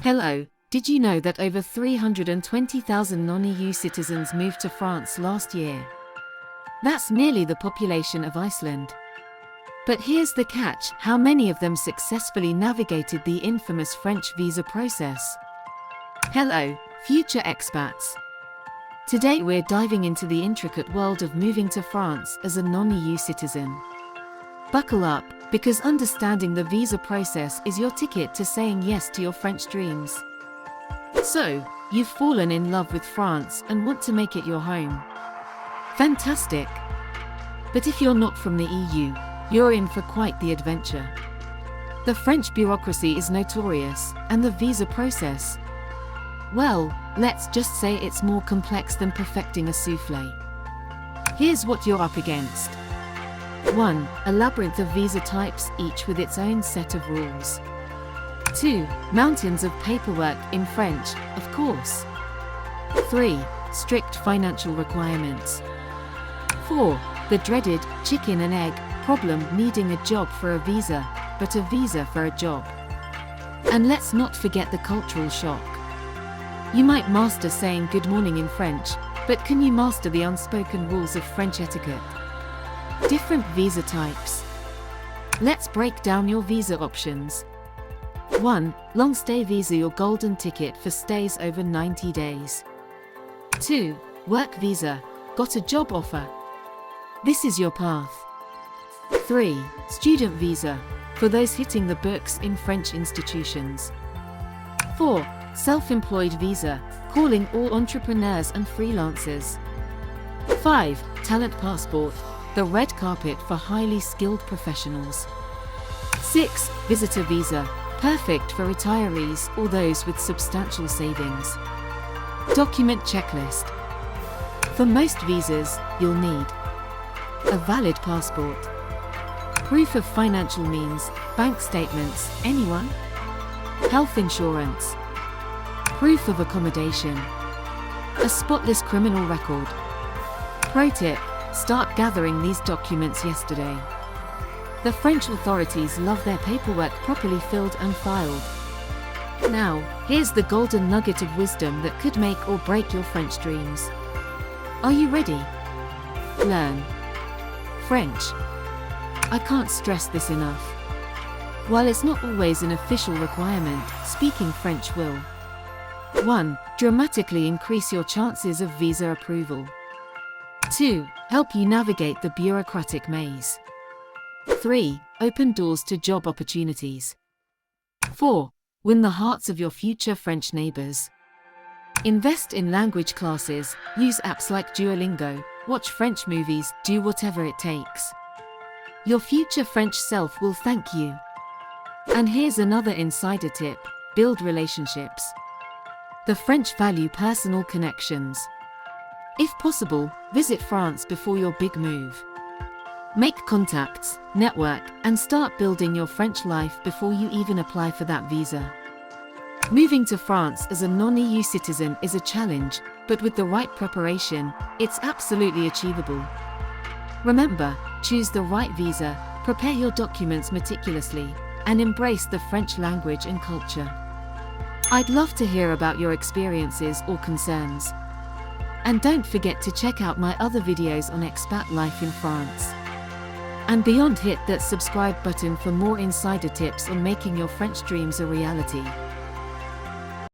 Hello, did you know that over 320,000 non-EU citizens moved to France last year? That's nearly the population of Iceland. But here's the catch: how many of them successfully navigated the infamous French visa process? Hello, future expats. Today we're diving into the intricate world of moving to France as a non-EU citizen. Buckle up, because understanding the visa process is your ticket to saying yes to your French dreams. So, you've fallen in love with France and want to make it your home. Fantastic! But if you're not from the EU, you're in for quite the adventure. The French bureaucracy is notorious, and the visa process, well, let's just say it's more complex than perfecting a soufflé. Here's what you're up against. 1. A labyrinth of visa types, each with its own set of rules. 2. Mountains of paperwork in French, of course. 3. Strict financial requirements. 4. The dreaded chicken and egg problem: needing a job for a visa, but a visa for a job. And let's not forget the cultural shock. You might master saying good morning in French, but can you master the unspoken rules of French etiquette? Different visa types. Let's break down your visa options. 1. Long stay visa, your golden ticket for stays over 90 days. 2. Work visa, got a job offer. This is your path. 3. Student visa, for those hitting the books in French institutions. 4. Self-employed visa, calling all entrepreneurs and freelancers. 5. Talent passport, the red carpet for highly skilled professionals. 6. Visitor visa, perfect for retirees or those with substantial savings. Document checklist. For most visas, you'll need a valid passport, proof of financial means, bank statements, anyone? Health insurance, proof of accommodation, a spotless criminal record. Pro tip: start gathering these documents yesterday. The French authorities love their paperwork properly filled and filed. Now, here's the golden nugget of wisdom that could make or break your French dreams. Are you ready? Learn French. I can't stress this enough. While it's not always an official requirement, speaking French will 1. Dramatically increase your chances of visa approval. 2. Help you navigate the bureaucratic maze. 3. Open doors to job opportunities. 4. Win the hearts of your future French neighbors. Invest in language classes, use apps like Duolingo, watch French movies, do whatever it takes. Your future French self will thank you. And here's another insider tip: build relationships. The French value personal connections. If possible, visit France before your big move. Make contacts, network, and start building your French life before you even apply for that visa. Moving to France as a non-EU citizen is a challenge, but with the right preparation, it's absolutely achievable. Remember, choose the right visa, prepare your documents meticulously, and embrace the French language and culture. I'd love to hear about your experiences or concerns. And don't forget to check out my other videos on expat life in France. And beyond, hit that subscribe button for more insider tips on making your French dreams a reality.